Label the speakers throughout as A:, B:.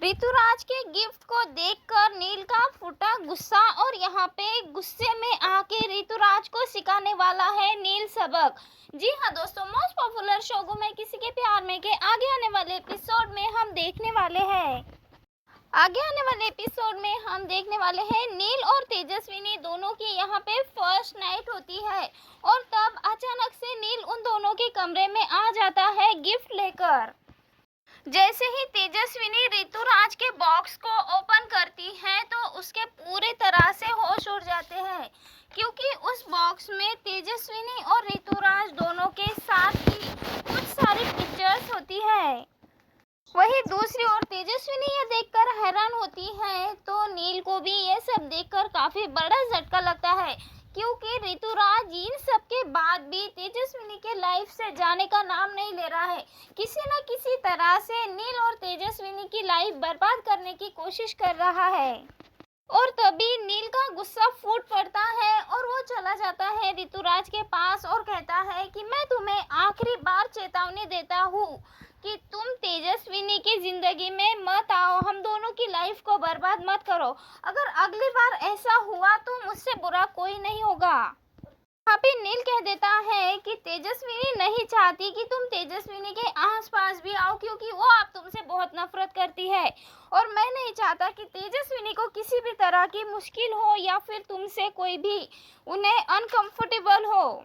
A: ऋतुराज के गिफ्ट को देखकर नील का फूटा गुस्सा और यहाँ पे गुस्से में आके ऋतुराज को सिखाने वाला है नील सबक। जी हाँ दोस्तों, मोस्ट पॉपुलर शो गुम है किसी के प्यार में के आगे आने वाले एपिसोड में हम देखने वाले हैं नील और तेजस्विनी दोनों की यहाँ पे फर्स्ट नाइट होती है और तब अचानक से नील उन दोनों के कमरे में आ जाता है गिफ्ट लेकर। जैसे ही तेजस्विनी ऋतुराज के बॉक्स को ओपन करती है तो उसके पूरे तरह से होश उड़ जाते हैं, क्योंकि उस बॉक्स में तेजस्विनी और ऋतुराज दोनों के साथ ही कुछ सारी पिक्चर्स होती है। वहीं दूसरी ओर तेजस्विनी ये देखकर हैरान होती है तो नील को भी ये सब देखकर काफी बड़ा झटका लगता है, क्योंकि ऋतुराज इन सब के बाद भी तेजस्विनी के लाइफ से जाने का नाम नहीं ले रहा है। किसी न किसी तरह से नील और तेजस्विनी की लाइफ बर्बाद करने की कोशिश कर रहा है। और तभी नील का गुस्सा फूट पड़ता है और वो चला जाता है ऋतुराज के पास और कहता है कि मैं तुम्हें आखिरी बार चेतावनी देता हूँ कि तुम तेजस्विनी की जिंदगी में मत आओ, हम दोनों की लाइफ को बर्बाद मत करो। अगर अगली बार ऐसा हुआ तो मुझसे बुरा कोई नहीं होगा। यहाँ पे नील कह देता है कि तेजस्विनी नहीं चाहती कि तुम तेजस्विनी के आसपास भी आओ, क्योंकि वो अब तुमसे बहुत नफरत करती है और मैं नहीं चाहता कि तेजस्विनी को किसी भी तरह की मुश्किल हो या फिर तुमसे कोई भी उन्हें अनकंफर्टेबल हो।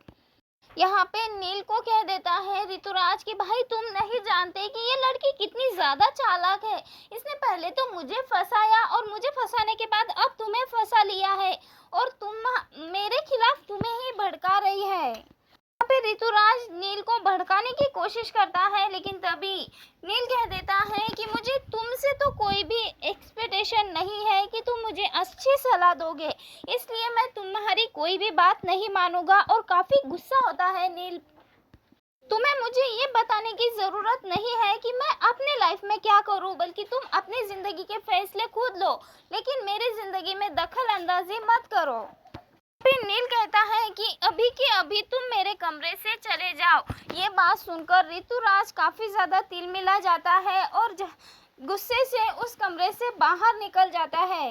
A: यहाँ पे नील को कह देता है ऋतुराज कि भाई तुम नहीं जानते कि ये लड़की कितनी ज्यादा चालाक है। इसने पहले तो मुझे फंसाया और मुझे फंसाने के बाद अब तुम्हें फंसा लिया है और तुम मेरे खिलाफ तुम्हें ही भड़का रही है। यहाँ पे ऋतुराज नील को भड़काने की कोशिश करता है, लेकिन तभी नील कह देता है कि मुझे तुमसे तो कोई भी एक्सपेक्टेशन नहीं है कि तुम मुझे अच्छी सलाह दोगे, इसलिए मैं तुम्हारी कोई भी बात नहीं मानूंगा। और काफी गुस्सा होता है नील। तुम्हें मुझे ये बताने की जरूरत नहीं है कि मैं अपने लाइफ में क्या करूं, बल्कि तुम अपनी जिंदगी के फैसले खुद लो, लेकिन मेरी जिंदगी में दखल अंदाजी मत करो। फिर नील कहता है कि अभी के अभी तुम मेरे कमरे से चले जाओ। ये बात सुनकर ऋतुराज काफी ज्यादा तिलमिला जाता है और गुस्से से उस कमरे से बाहर निकल जाता है।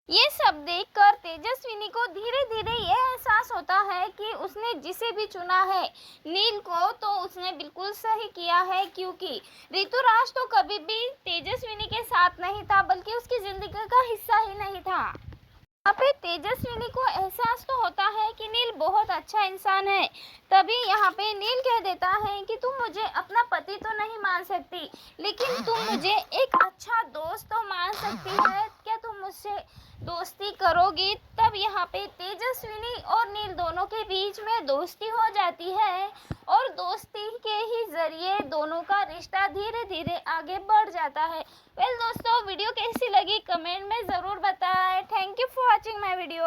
A: ये सब देखकर तेजस्विनी को धीरे धीरे ये एहसास होता है कि उसने जिसे भी चुना है नील को, तो उसने बिल्कुल सही किया है, क्योंकि ऋतुराज तो कभी भी तेजस्विनी के साथ नहीं था, बल्कि उसकी जिंदगी का हिस्सा ही नहीं था। यहाँ पे तेजस्विनी को एहसास तो होता है कि नील बहुत अच्छा इंसान है। तभी यहाँ पे नील कह देता है कि तुम मुझे अपना पति तो नहीं मान सकती, लेकिन तुम मुझे एक अच्छा दोस्त तो मान सकती है, क्या तुम मुझसे दोस्ती करोगी? तब यहाँ पे तेजस्विनी और नील दोनों के बीच में दोस्ती हो जाती है और दोस्ती के ही जरिए दोनों का रिश्ता धीरे धीरे आगे बढ़ जाता है। वेल दोस्तों, वीडियो कैसी लगी कमेंट में ज़रूर बताएं। Thank you for watching my video.